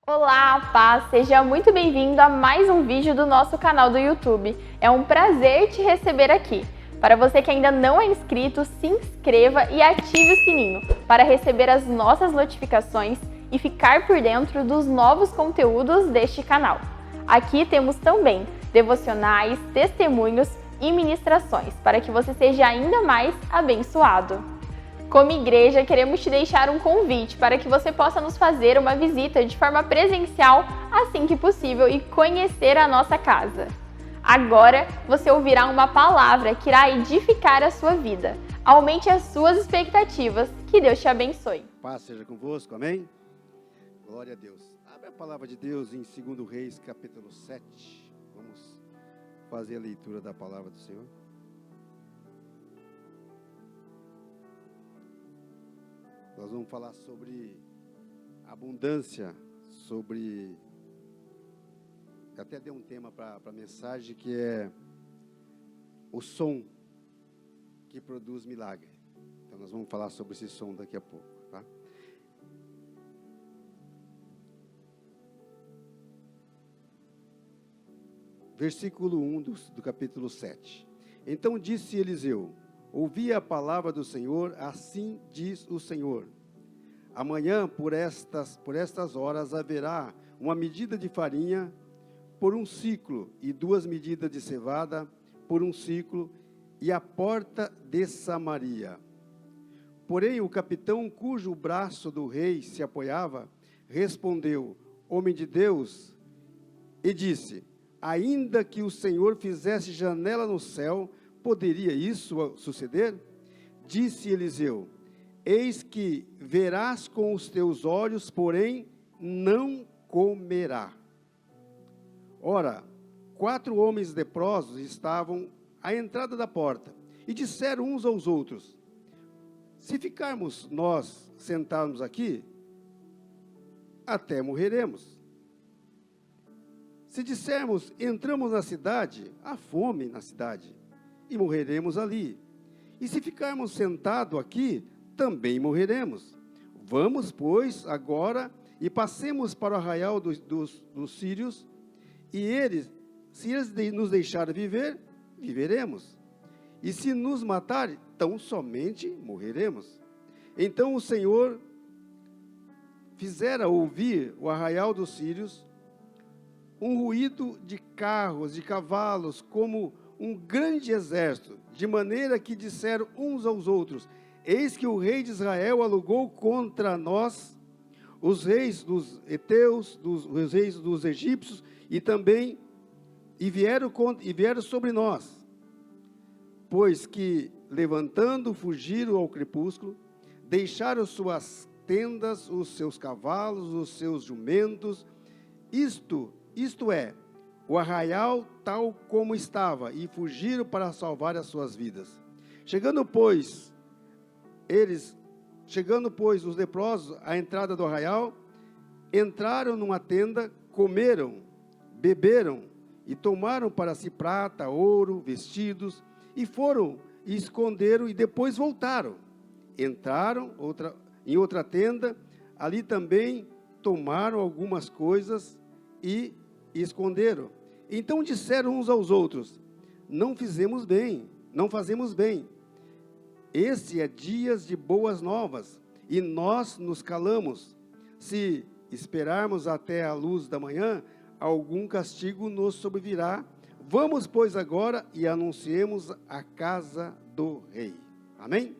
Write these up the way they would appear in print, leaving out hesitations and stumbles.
Olá, paz! Seja muito bem-vindo a mais um vídeo do nosso canal do YouTube. É um prazer te receber aqui. Para você que ainda não é inscrito, se inscreva e ative o sininho para receber as nossas notificações e ficar por dentro dos novos conteúdos deste canal. Aqui temos também devocionais, testemunhos e ministrações para que você seja ainda mais abençoado. Como igreja, queremos te deixar um convite para que você possa nos fazer uma visita de forma presencial assim que possível e conhecer a nossa casa. Agora você ouvirá uma palavra que irá edificar a sua vida. Aumente as suas expectativas. Que Deus te abençoe. Paz seja convosco, amém? Glória a Deus. Abre a palavra de Deus em 2 Reis, capítulo 7. Vamos fazer a leitura da palavra do Senhor. Nós vamos falar sobre abundância, sobre... Eu até dei um tema para a mensagem que é o som que produz milagre. Então nós vamos falar sobre esse som daqui a pouco, tá? Versículo 1 do capítulo 7. Então disse Eliseu: ouvi a palavra do Senhor, assim diz o Senhor. Amanhã, por estas horas, haverá uma medida de farinha por um ciclo, e 2 medidas de cevada por um ciclo, e a porta de Samaria. Porém, o capitão, cujo braço do rei se apoiava, respondeu: homem de Deus, e disse: ainda que o Senhor fizesse janela no céu, poderia isso suceder? Disse Eliseu: eis que verás com os teus olhos, porém não comerá. Ora, 4 homens leprosos estavam à entrada da porta, e disseram uns aos outros: se ficarmos nós sentados aqui, até morreremos. Se dissermos, entramos na cidade, há fome na cidade, e morreremos ali. E se ficarmos sentados aqui, também morreremos. Vamos, pois, agora, e passemos para o arraial dos sírios, e eles, se eles nos deixarem viver, viveremos. E se nos matarem, tão somente morreremos. Então o Senhor fizera ouvir o arraial dos sírios, um ruído de carros, de cavalos, como um grande exército, de maneira que disseram uns aos outros: eis que o rei de Israel alugou contra nós os reis dos heteus, os reis dos egípcios, e vieram sobre nós. Pois que, levantando, fugiram ao crepúsculo, deixaram suas tendas, os seus cavalos, os seus jumentos, isto é, o arraial tal como estava, e fugiram para salvar as suas vidas. Chegando, pois, os leprosos à entrada do arraial, entraram numa tenda, comeram, beberam, e tomaram para si prata, ouro, vestidos, e foram, e esconderam, e depois voltaram. Entraram em outra tenda, ali também tomaram algumas coisas, e esconderam. Então disseram uns aos outros: não fazemos bem. Este é dias de boas novas, e nós nos calamos. Se esperarmos até a luz da manhã, algum castigo nos sobrevirá. Vamos, pois, agora e anunciemos a casa do rei. Amém?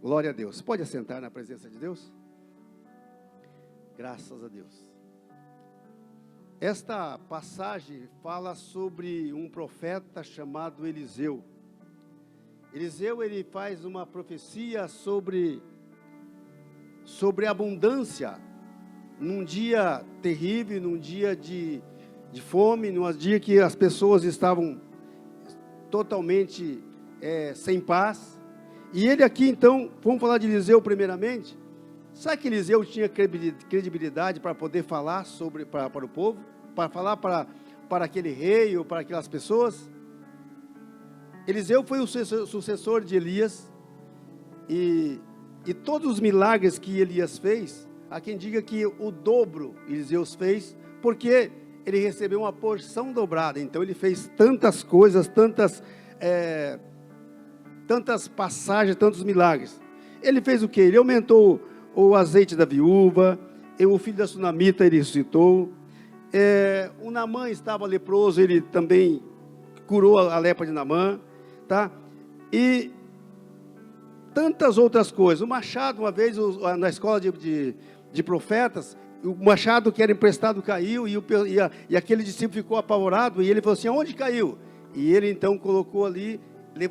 Glória a Deus. Pode assentar na presença de Deus? Graças a Deus. Esta passagem fala sobre um profeta chamado Eliseu. Eliseu, ele faz uma profecia sobre abundância, num dia terrível, num dia de fome, num dia que as pessoas estavam totalmente sem paz. E ele aqui, então, vamos falar de Eliseu primeiramente. Sabe que Eliseu tinha credibilidade para poder falar para o povo? Para falar para aquele rei ou para aquelas pessoas? Eliseu foi o sucessor de Elias, e todos os milagres que Elias fez, há quem diga que o dobro Eliseu fez, porque ele recebeu uma porção dobrada. Então ele fez tantas coisas, tantas passagens, tantos milagres. Ele fez o quê? Ele aumentou o azeite da viúva, o filho da sunamita ele ressuscitou, o Naamã estava leproso, ele também curou a lepra de Naamã, tá? E tantas outras coisas. O machado, uma vez, na escola de profetas, o machado que era emprestado caiu, e aquele discípulo ficou apavorado, e ele falou assim: aonde caiu? E ele então colocou ali,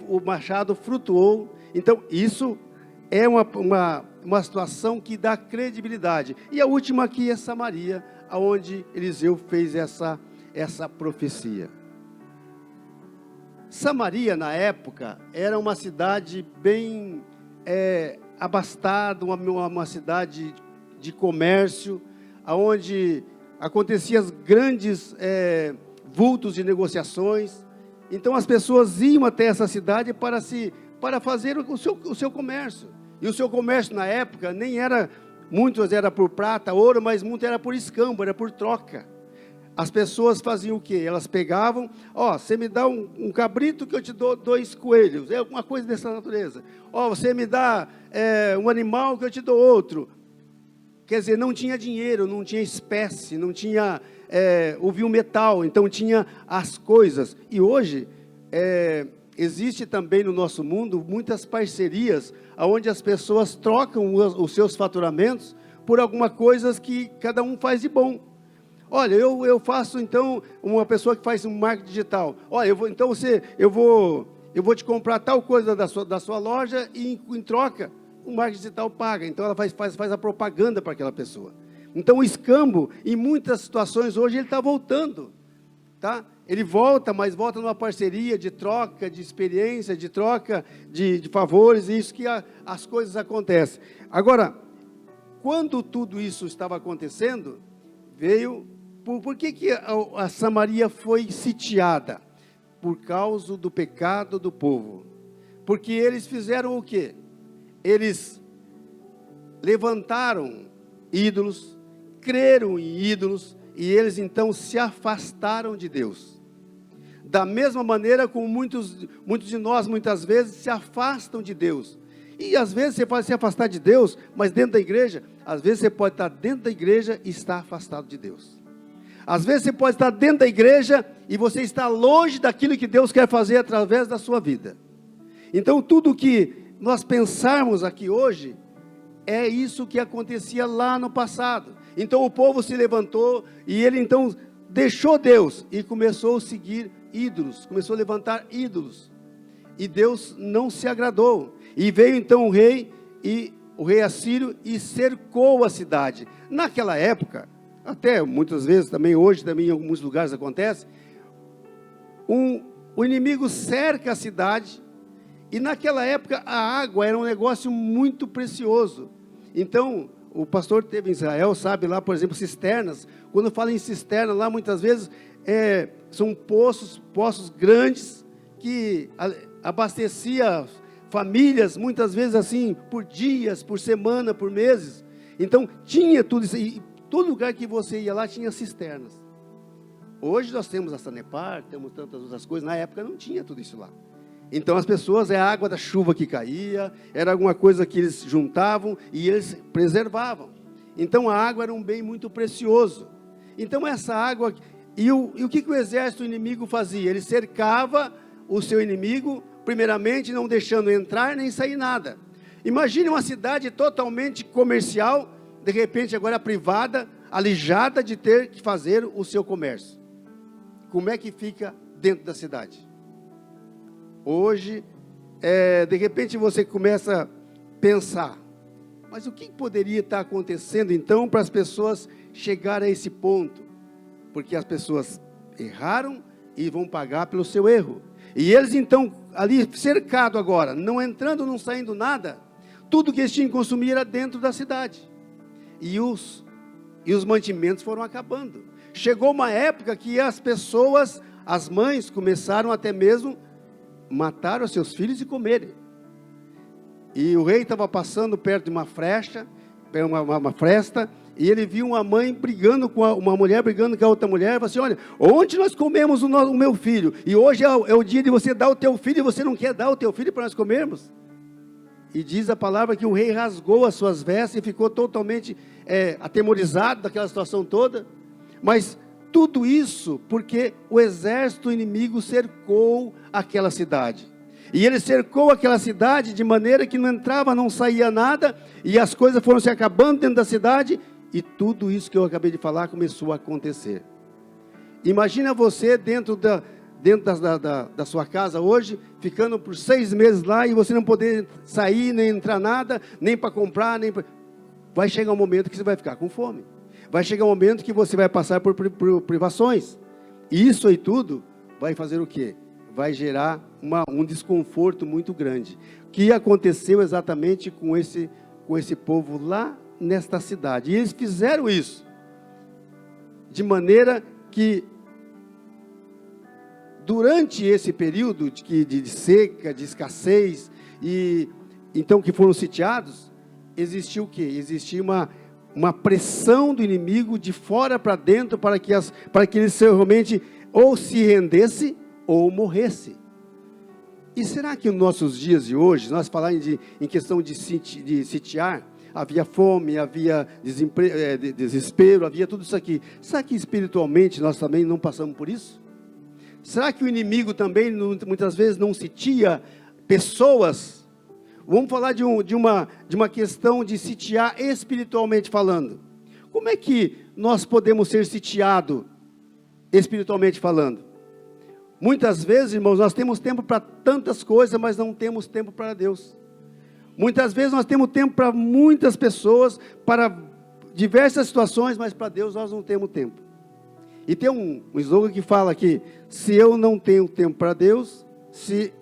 o machado flutuou. Então isso é uma situação que dá credibilidade. E a última aqui é Samaria, aonde Eliseu fez essa profecia. Samaria, na época, era uma cidade bem abastada, uma cidade de comércio, onde aconteciam grandes vultos de negociações. Então as pessoas iam até essa cidade para fazer o seu comércio. E o seu comércio na época nem era, muitos era por prata, ouro, mas muito era por escambo, era por troca. As pessoas faziam o quê? Elas pegavam, você me dá um cabrito que eu te dou 2 coelhos, é alguma coisa dessa natureza. Você me dá um animal que eu te dou outro. Quer dizer, não tinha dinheiro, não tinha espécie, não tinha o metal, então tinha as coisas. E hoje, existe também no nosso mundo muitas parcerias, onde as pessoas trocam os seus faturamentos por alguma coisa que cada um faz de bom. Olha, eu faço então, uma pessoa que faz um marketing digital. Olha, eu vou te comprar tal coisa da sua loja e em troca o marketing digital paga. Então ela faz a propaganda para aquela pessoa. Então o escambo, em muitas situações hoje, ele está voltando, tá? Ele volta, mas volta numa parceria de troca, de experiência, de troca de favores, e isso que as coisas acontecem. Agora, quando tudo isso estava acontecendo, veio... Por que a Samaria foi sitiada? Por causa do pecado do povo. Porque eles fizeram o quê? Eles levantaram ídolos, creram em ídolos, e eles então se afastaram de Deus. Da mesma maneira como muitos de nós, muitas vezes, se afastam de Deus. E às vezes você pode se afastar de Deus, mas dentro da igreja, às vezes você pode estar dentro da igreja e estar afastado de Deus. Às vezes você pode estar dentro da igreja e você está longe daquilo que Deus quer fazer através da sua vida. Então tudo que nós pensarmos aqui hoje, é isso que acontecia lá no passado. Então o povo se levantou e ele então deixou Deus e começou a seguir ídolos, começou a levantar ídolos. E Deus não se agradou. E veio então o rei assírio e cercou a cidade. Naquela época, até muitas vezes também, hoje também em alguns lugares acontece, o inimigo cerca a cidade, e naquela época a água era um negócio muito precioso. Então, o pastor teve em Israel, sabe lá, por exemplo, cisternas. Quando fala em cisterna lá, muitas vezes são poços grandes, que abastecia famílias, muitas vezes assim, por dias, por semana, por meses. Então, tinha tudo isso, e todo lugar que você ia lá tinha cisternas. Hoje nós temos a Sanepar, temos tantas outras coisas, na época não tinha tudo isso lá. Então as pessoas, a água da chuva que caía, era alguma coisa que eles juntavam e eles preservavam. Então a água era um bem muito precioso. Então essa água, e o que o exército inimigo fazia? Ele cercava o seu inimigo, primeiramente não deixando entrar nem sair nada. Imagine uma cidade totalmente comercial, de repente agora privada, alijada de ter que fazer o seu comércio. Como é que fica dentro da cidade? Hoje, de repente você começa a pensar, mas o que poderia estar acontecendo então para as pessoas chegarem a esse ponto? Porque as pessoas erraram e vão pagar pelo seu erro. E eles então, ali cercado agora, não entrando, não saindo nada, tudo que eles tinham que consumir era dentro da cidade. E os mantimentos foram acabando. Chegou uma época que as pessoas, as mães, começaram até mesmo matar os seus filhos e comerem. E o rei estava passando perto de uma frecha, uma festa, e ele viu uma mãe brigando com uma mulher, brigando com a outra mulher, e falou assim: olha, ontem nós comemos o meu filho, e hoje é o dia de você dar o teu filho, e você não quer dar o teu filho para nós comermos? E diz a palavra que o rei rasgou as suas vestes e ficou totalmente atemorizado daquela situação toda. Mas tudo isso porque o exército inimigo cercou aquela cidade. E ele cercou aquela cidade de maneira que não entrava, não saía nada, e as coisas foram se acabando dentro da cidade, e tudo isso que eu acabei de falar começou a acontecer. Imagina você dentro da sua casa hoje, ficando por 6 meses lá, e você não poder sair, nem entrar nada, nem para comprar, vai chegar um momento que você vai ficar com fome. Vai chegar um momento que você vai passar por privações. E isso aí tudo vai fazer o quê? Vai gerar um desconforto muito grande. Que aconteceu exatamente com esse povo lá nesta cidade. E eles fizeram isso de maneira que, durante esse período de seca, de escassez, e então que foram sitiados, existiu o quê? Existia uma pressão do inimigo de fora para dentro, para que eles realmente ou se rendessem ou morressem. E será que nos nossos dias de hoje, nós falamos em questão de sitiar, havia fome, havia desespero, havia tudo isso aqui. Será que espiritualmente nós também não passamos por isso? Será que o inimigo também muitas vezes não sitia pessoas? Vamos falar de uma questão de sitiar espiritualmente falando. Como é que nós podemos ser sitiados espiritualmente falando? Muitas vezes, irmãos, nós temos tempo para tantas coisas, mas não temos tempo para Deus. Muitas vezes nós temos tempo para muitas pessoas, para diversas situações, mas para Deus nós não temos tempo. E tem um slogan que fala que, se eu não tenho tempo para Deus,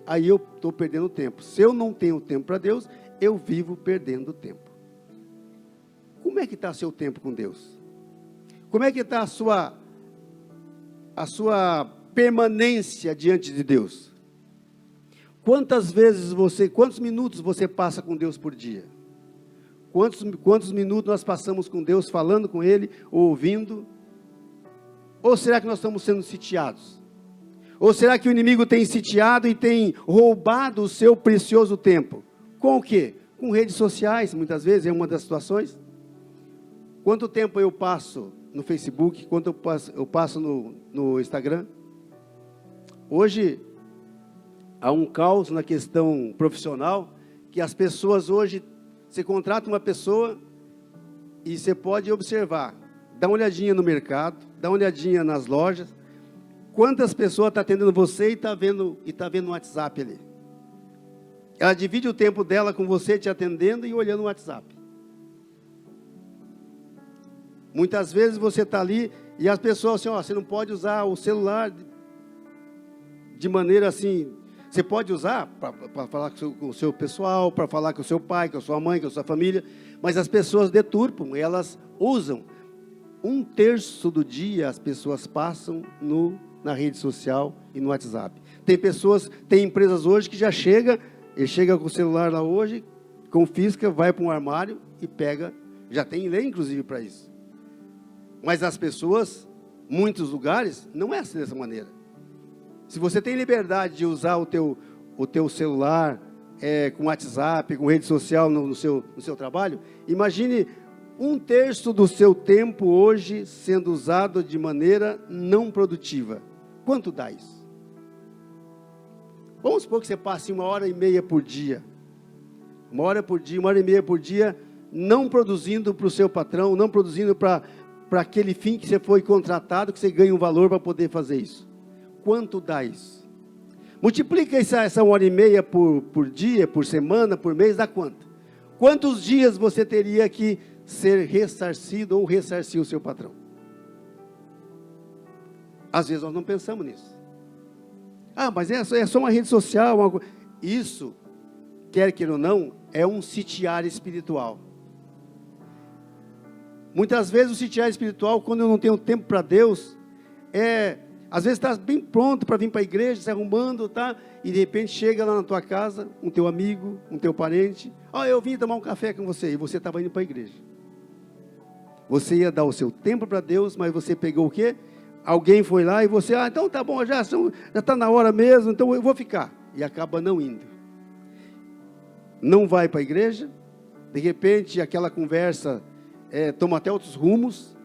aí eu estou perdendo tempo. Se eu não tenho tempo para Deus, eu vivo perdendo tempo. Como é que está seu tempo com Deus? Como é que está a sua permanência diante de Deus? Quantos minutos você passa com Deus por dia? Quantos minutos nós passamos com Deus, falando com Ele, ouvindo? Ou será que nós estamos sendo sitiados? Ou será que o inimigo tem sitiado e tem roubado o seu precioso tempo? Com o quê? Com redes sociais, muitas vezes, é uma das situações. Quanto tempo eu passo no Facebook? Quanto eu passo no Instagram? Hoje, há um caos na questão profissional, que as pessoas hoje, você contrata uma pessoa e você pode observar, dá uma olhadinha no mercado, dá uma olhadinha nas lojas, quantas pessoas estão atendendo você e está vendo no WhatsApp ali. Ela divide o tempo dela com você te atendendo e olhando o WhatsApp. Muitas vezes você está ali e as pessoas assim, você não pode usar o celular de maneira assim. Você pode usar para falar com o seu pessoal, para falar com o seu pai, com a sua mãe, com a sua família, mas as pessoas deturpam, elas usam. 1/3 do dia as pessoas passam na rede social e no WhatsApp. Tem empresas hoje que ele chega com o celular lá hoje, confisca, vai para um armário e pega, já tem lei inclusive para isso. Mas as pessoas, muitos lugares, não é assim dessa maneira. Se você tem liberdade de usar o teu celular com WhatsApp, com rede social no seu trabalho, imagine 1/3 do seu tempo hoje sendo usado de maneira não produtiva. Quanto dá isso? Vamos supor que você passe 1h30 por dia. 1h30 por dia, não produzindo para o seu patrão, não produzindo para aquele fim que você foi contratado, que você ganha um valor para poder fazer isso. Quanto dá isso? Multiplica essa 1h30 por dia, por semana, por mês, dá quanto? Quantos dias você teria que ser ressarcido ou ressarcir o seu patrão? Às vezes nós não pensamos nisso. Mas é só uma rede social. Isso, quer queira ou não, é um sitiar espiritual. Muitas vezes o sitiar espiritual, quando eu não tenho tempo para Deus, às vezes está bem pronto para vir para a igreja, se arrumando, tá? E de repente chega lá na tua casa, um teu amigo, um teu parente, eu vim tomar um café com você, e você estava indo para a igreja. Você ia dar o seu tempo para Deus, mas você pegou o quê? Alguém foi lá e você, então tá bom, já está na hora mesmo, então eu vou ficar. E acaba não indo. Não vai para a igreja, de repente aquela conversa toma até outros rumos,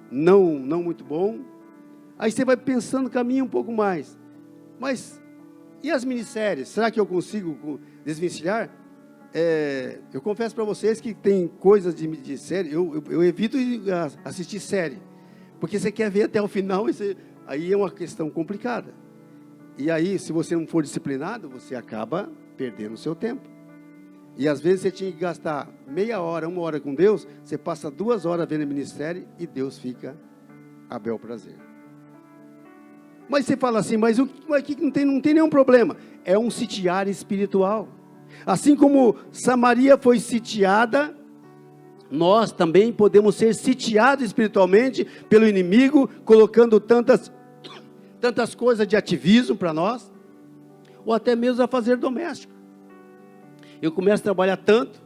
não muito bom. Aí você vai pensando, caminha um pouco mais. Mas, e as minisséries? Será que eu consigo desvencilhar? Eu confesso para vocês que tem coisas de série, eu evito assistir série, porque você quer ver até o final, aí é uma questão complicada. E aí, se você não for disciplinado, você acaba perdendo o seu tempo. E às vezes você tinha que gastar meia hora, 1 hora com Deus, você passa 2 horas vendo o ministério e Deus fica a bel prazer. Mas você fala assim, mas aqui não tem nenhum problema. É um sitiar espiritual. Assim como Samaria foi sitiada, nós também podemos ser sitiados espiritualmente pelo inimigo, colocando tantas coisas de ativismo para nós, ou até mesmo a fazer doméstico. Eu começo a trabalhar tanto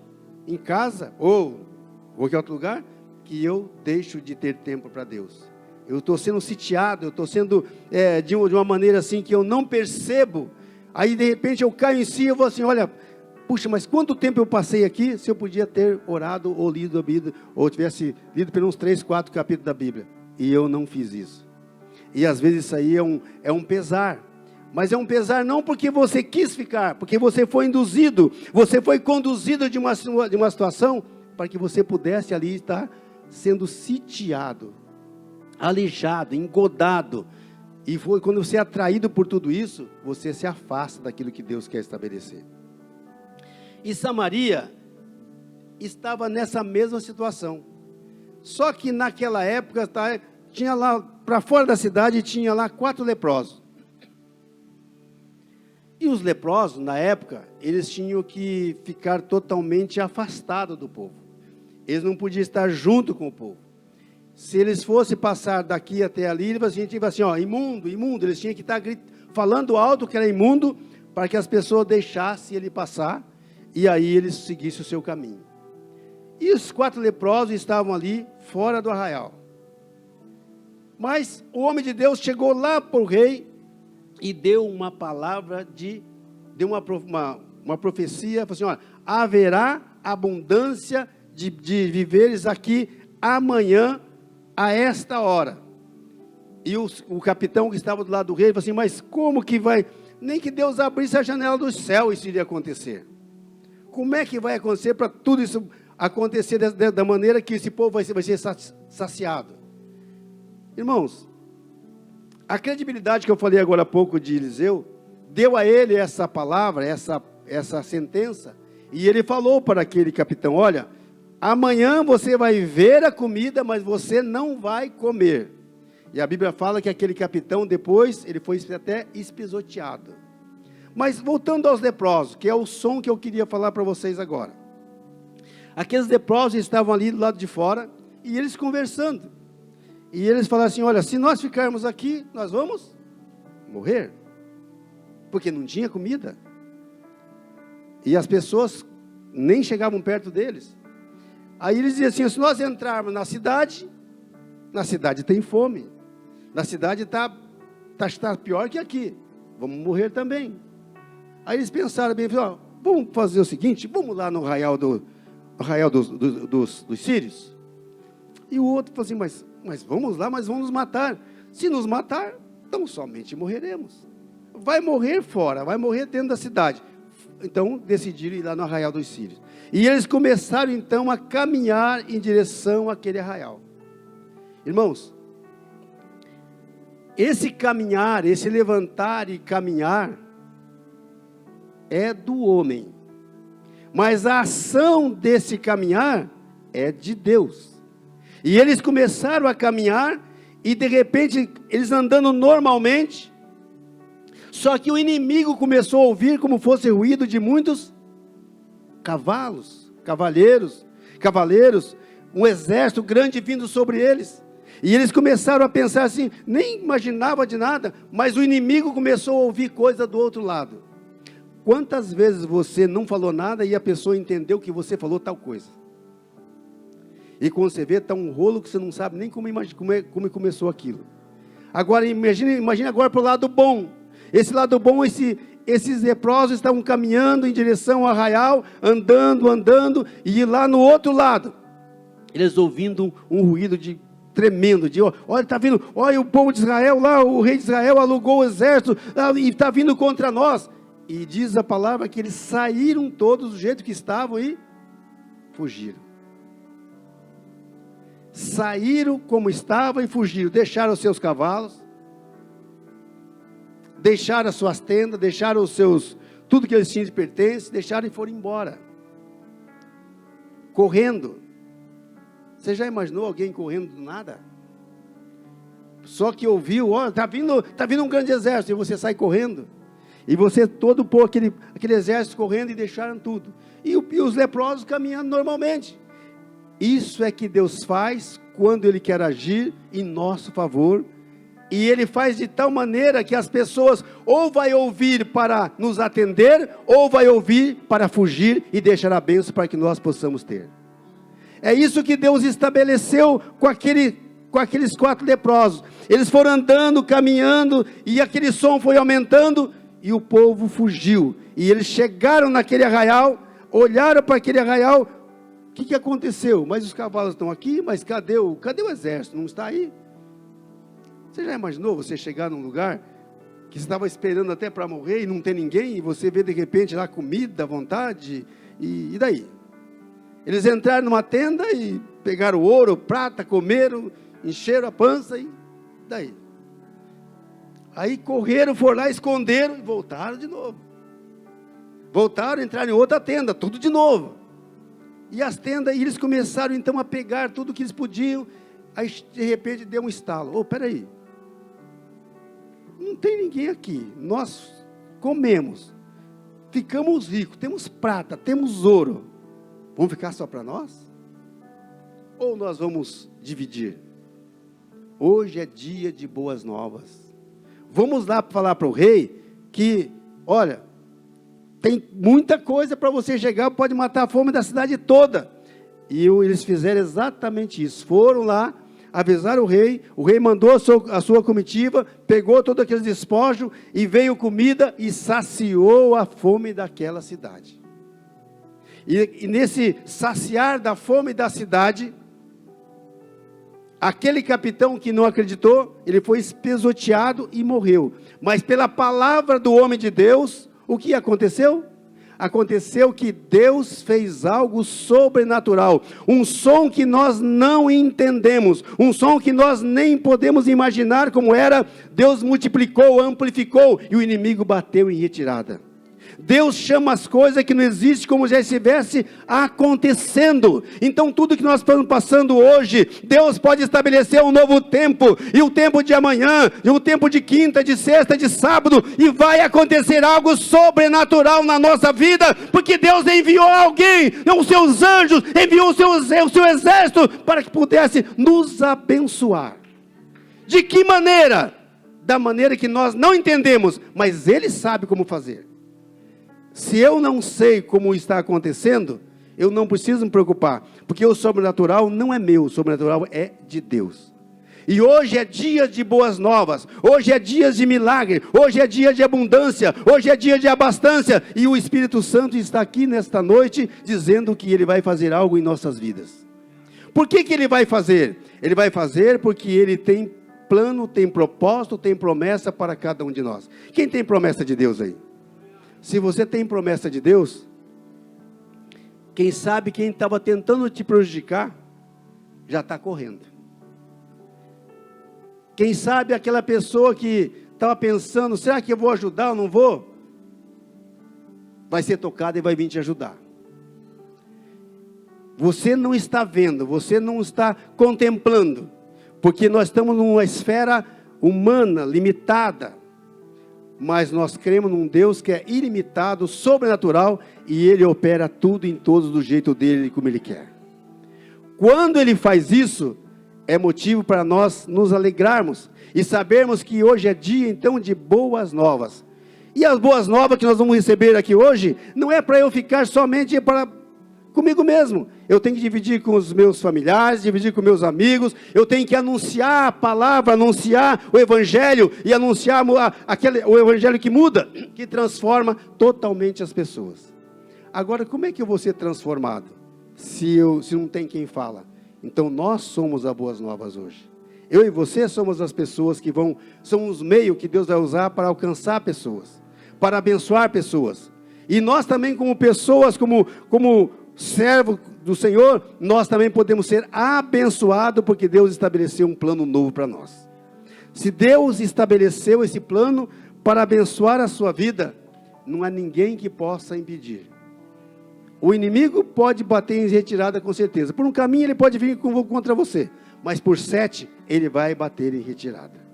em casa, ou em qualquer outro lugar, que eu deixo de ter tempo para Deus. Eu estou sendo sitiado, eu estou sendo de uma maneira assim que eu não percebo. Aí de repente eu caio em si, eu vou assim, olha, puxa, mas quanto tempo eu passei aqui, se eu podia ter orado ou lido a Bíblia, ou tivesse lido pelos 3, 4 capítulos da Bíblia, e eu não fiz isso. E às vezes isso aí é um pesar, mas é um pesar não porque você quis ficar, porque você foi induzido, você foi conduzido de uma situação, para que você pudesse ali estar sendo sitiado, alijado, engodado, e foi quando você é atraído por tudo isso, você se afasta daquilo que Deus quer estabelecer. E Samaria estava nessa mesma situação. Só que naquela época, tinha lá, para fora da cidade, tinha lá 4 leprosos. E os leprosos, na época, eles tinham que ficar totalmente afastados do povo. Eles não podiam estar junto com o povo. Se eles fossem passar daqui até ali, a gente ia assim, imundo, imundo. Eles tinham que estar falando alto que era imundo, para que as pessoas deixassem ele passar, e aí eles seguissem o seu caminho. E os 4 leprosos estavam ali, fora do arraial. Mas o homem de Deus chegou lá para o rei, e deu uma palavra, deu uma profecia, falou assim, olha, haverá abundância de viveres aqui amanhã, a esta hora. E o capitão que estava do lado do rei, falou assim, mas como que vai, nem que Deus abrisse a janela do céu, isso iria acontecer. Como é que vai acontecer para tudo isso acontecer da maneira que esse povo vai ser saciado? Irmãos, a credibilidade que eu falei agora há pouco de Eliseu, deu a ele essa palavra, essa sentença, e ele falou para aquele capitão, olha, amanhã você vai ver a comida, mas você não vai comer. E a Bíblia fala que aquele capitão depois, ele foi até espisoteado. Mas voltando aos leprosos, que é o som que eu queria falar para vocês agora. Aqueles leprosos estavam ali do lado de fora, e eles conversando. E eles falaram assim, olha, se nós ficarmos aqui, nós vamos morrer. Porque não tinha comida. E as pessoas nem chegavam perto deles. Aí eles diziam assim, se nós entrarmos na cidade tem fome. Na cidade está pior que aqui. Vamos morrer também. Aí eles pensaram bem, vamos fazer o seguinte, vamos lá no arraial dos sírios. E o outro falou assim, mas vamos lá, mas vamos nos matar. Se nos matar, então somente morreremos. Vai morrer fora, vai morrer dentro da cidade. Então decidiram ir lá no arraial dos sírios. E eles começaram então a caminhar em direção àquele arraial. Irmãos, esse caminhar, esse levantar e caminhar, é do homem. Mas a ação desse caminhar é de Deus. E eles começaram a caminhar, e de repente, eles andando normalmente, só que o inimigo começou a ouvir como fosse ruído de muitos cavaleiros, um exército grande vindo sobre eles. E eles começaram a pensar assim, nem imaginava de nada, mas o inimigo começou a ouvir coisa do outro lado. Quantas vezes você não falou nada e a pessoa entendeu que você falou tal coisa? E quando você vê, está um rolo que você não sabe nem como começou aquilo. Agora, imagine agora para o lado bom. Esse lado bom, esses leprosos estavam caminhando em direção ao arraial, andando, e lá no outro lado, eles ouvindo um ruído tremendo, olha, está vindo, olha o povo de Israel lá, o rei de Israel alugou o exército, e está vindo contra nós. E diz a palavra que eles saíram todos do jeito que estavam e fugiram. Saíram como estavam e fugiram, deixaram os seus cavalos, deixaram as suas tendas, deixaram tudo que eles tinham de pertence, deixaram e foram embora, correndo. Você já imaginou alguém correndo do nada? Só que ouviu, está vindo um grande exército, e você sai correndo, e você todo pôr aquele exército correndo, e deixaram tudo, e os leprosos caminhando normalmente. Isso é que Deus faz quando Ele quer agir em nosso favor, e Ele faz de tal maneira que as pessoas ou vai ouvir para nos atender, ou vai ouvir para fugir e deixar a bênção para que nós possamos ter. É isso que Deus estabeleceu com aqueles 4 leprosos. Eles foram andando, caminhando, e aquele som foi aumentando, e o povo fugiu. E eles chegaram naquele arraial, olharam para aquele arraial. O que aconteceu? Mas os cavalos estão aqui, mas cadê o exército? Não está aí? Você já imaginou você chegar num lugar que você estava esperando até para morrer e não tem ninguém, e você vê de repente lá comida à vontade, e daí? Eles entraram numa tenda e pegaram ouro, prata, comeram, encheram a pança, e daí? Aí correram, foram lá, esconderam e voltaram de novo. Voltaram, entraram em outra tenda, tudo de novo. E as tendas, e eles começaram então a pegar tudo que eles podiam. Aí de repente deu um estalo. Peraí, não tem ninguém aqui, nós comemos, ficamos ricos, temos prata, temos ouro, vamos ficar só para nós? Ou nós vamos dividir? Hoje é dia de boas novas. Vamos lá falar para o rei que, olha, tem muita coisa para você chegar, pode matar a fome da cidade toda. E eles fizeram exatamente isso. Foram lá, avisaram o rei mandou a sua comitiva, pegou todos aqueles despojos, e veio comida e saciou a fome daquela cidade. E nesse saciar da fome da cidade, aquele capitão que não acreditou, ele foi pisoteado e morreu. Mas pela palavra do homem de Deus, o que aconteceu? Aconteceu que Deus fez algo sobrenatural, um som que nós não entendemos, um som que nós nem podemos imaginar como era. Deus multiplicou, amplificou, e o inimigo bateu em retirada. Deus chama as coisas que não existem como já estivesse acontecendo. Então tudo que nós estamos passando hoje, Deus pode estabelecer um novo tempo, e o tempo de amanhã, e o tempo de quinta, de sexta, de sábado, e vai acontecer algo sobrenatural na nossa vida, porque Deus enviou alguém, os seus anjos, enviou o seu exército, para que pudesse nos abençoar. De que maneira? Da maneira que nós não entendemos, mas Ele sabe como fazer. Se eu não sei como está acontecendo, eu não preciso me preocupar, porque o sobrenatural não é meu, o sobrenatural é de Deus. E hoje é dia de boas novas, hoje é dia de milagre, hoje é dia de abundância, hoje é dia de abastança, e o Espírito Santo está aqui nesta noite, dizendo que Ele vai fazer algo em nossas vidas. Por que Ele vai fazer? Ele vai fazer porque Ele tem plano, tem propósito, tem promessa para cada um de nós. Quem tem promessa de Deus aí? Se você tem promessa de Deus, quem sabe quem estava tentando te prejudicar, já está correndo. Quem sabe aquela pessoa que estava pensando, será que eu vou ajudar ou não vou? Vai ser tocada e vai vir te ajudar. Você não está vendo, você não está contemplando, porque nós estamos numa esfera humana, limitada. Mas nós cremos num Deus que é ilimitado, sobrenatural, e Ele opera tudo em todos do jeito dele, como Ele quer. Quando Ele faz isso, é motivo para nós nos alegrarmos, e sabermos que hoje é dia então de boas novas. E as boas novas que nós vamos receber aqui hoje, não é para eu ficar somente para Comigo mesmo. Eu tenho que dividir com os meus familiares, dividir com meus amigos. Eu tenho que anunciar a palavra, anunciar o evangelho e anunciar o evangelho que muda, que transforma totalmente as pessoas. Agora, como é que eu vou ser transformado se não tem quem fala? Então, nós somos as boas novas hoje. Eu e você somos as pessoas que são os meios que Deus vai usar para alcançar pessoas, para abençoar pessoas. E nós também, como pessoas, como servo do Senhor, nós também podemos ser abençoados, porque Deus estabeleceu um plano novo para nós. Se Deus estabeleceu esse plano para abençoar a sua vida, não há ninguém que possa impedir. O inimigo pode bater em retirada com certeza. Por um caminho ele pode vir contra você, mas por 7 ele vai bater em retirada.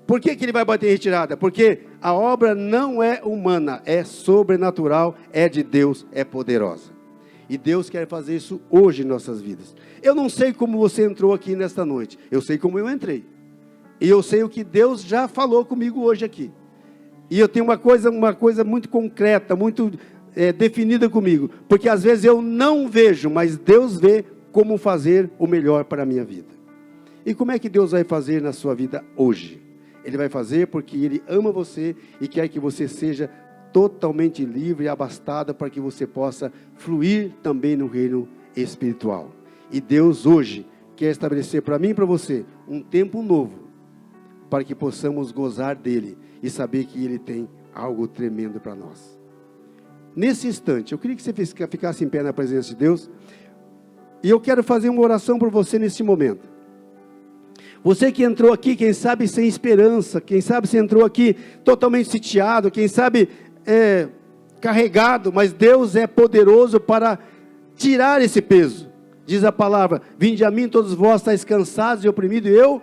Por que ele vai bater em retirada? Porque a obra não é humana, é sobrenatural, é de Deus, é poderosa. E Deus quer fazer isso hoje em nossas vidas. Eu não sei como você entrou aqui nesta noite, eu sei como eu entrei. E eu sei o que Deus já falou comigo hoje aqui. E eu tenho uma coisa muito concreta, muito definida comigo. Porque às vezes eu não vejo, mas Deus vê como fazer o melhor para a minha vida. E como é que Deus vai fazer na sua vida hoje? Ele vai fazer porque Ele ama você e quer que você seja totalmente livre e abastado para que você possa fluir também no reino espiritual. E Deus hoje quer estabelecer para mim e para você um tempo novo, para que possamos gozar dele e saber que Ele tem algo tremendo para nós. Nesse instante, eu queria que você ficasse em pé na presença de Deus, e eu quero fazer uma oração por você nesse momento. Você que entrou aqui, quem sabe sem esperança, quem sabe você entrou aqui totalmente sitiado, quem sabe carregado, mas Deus é poderoso para tirar esse peso. Diz a palavra: vinde a mim todos vós estáis cansados e oprimidos, e eu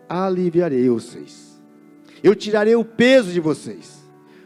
aliviarei vocês. Eu tirarei o peso de vocês.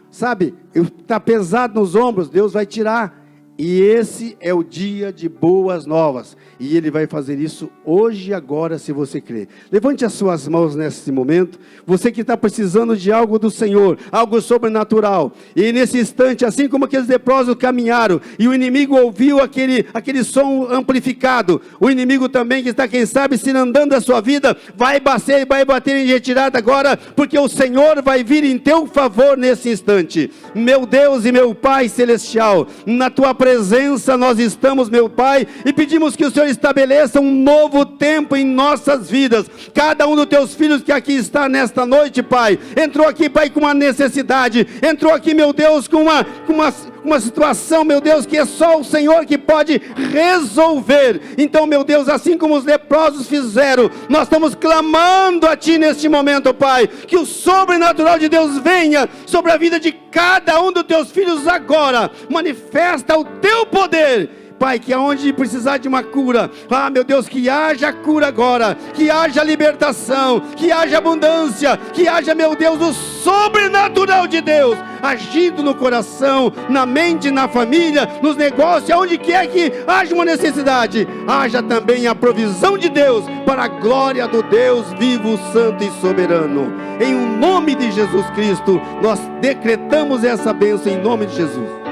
Sabe, está pesado nos ombros, Deus vai tirar. E esse é o dia de boas novas. E Ele vai fazer isso hoje e agora, se você crer. Levante as suas mãos nesse momento. Você que está precisando de algo do Senhor, algo sobrenatural. E nesse instante, assim como aqueles leprosos caminharam, e o inimigo ouviu aquele som amplificado, o inimigo também que está, quem sabe, se andando a sua vida, vai bater em retirada agora, porque o Senhor vai vir em teu favor nesse instante. Meu Deus e meu Pai celestial, na tua presença nós estamos, meu Pai, e pedimos que o Senhor estabeleça um novo tempo em nossas vidas. Cada um dos teus filhos que aqui está nesta noite, Pai, entrou aqui, Pai, com uma necessidade, entrou aqui, meu Deus, com uma situação, meu Deus, que é só o Senhor que pode resolver. Então, meu Deus, assim como os leprosos fizeram, nós estamos clamando a Ti neste momento, Pai, que o sobrenatural de Deus venha sobre a vida de cada um dos teus filhos agora. Manifesta o Teu poder, Pai, que aonde precisar de uma cura, meu Deus, que haja cura agora, que haja libertação, que haja abundância, que haja, meu Deus, o sobrenatural de Deus agindo no coração, na mente, na família, nos negócios, aonde quer que haja uma necessidade, haja também a provisão de Deus, para a glória do Deus vivo, santo e soberano. Em o nome de Jesus Cristo, nós decretamos essa bênção em nome de Jesus.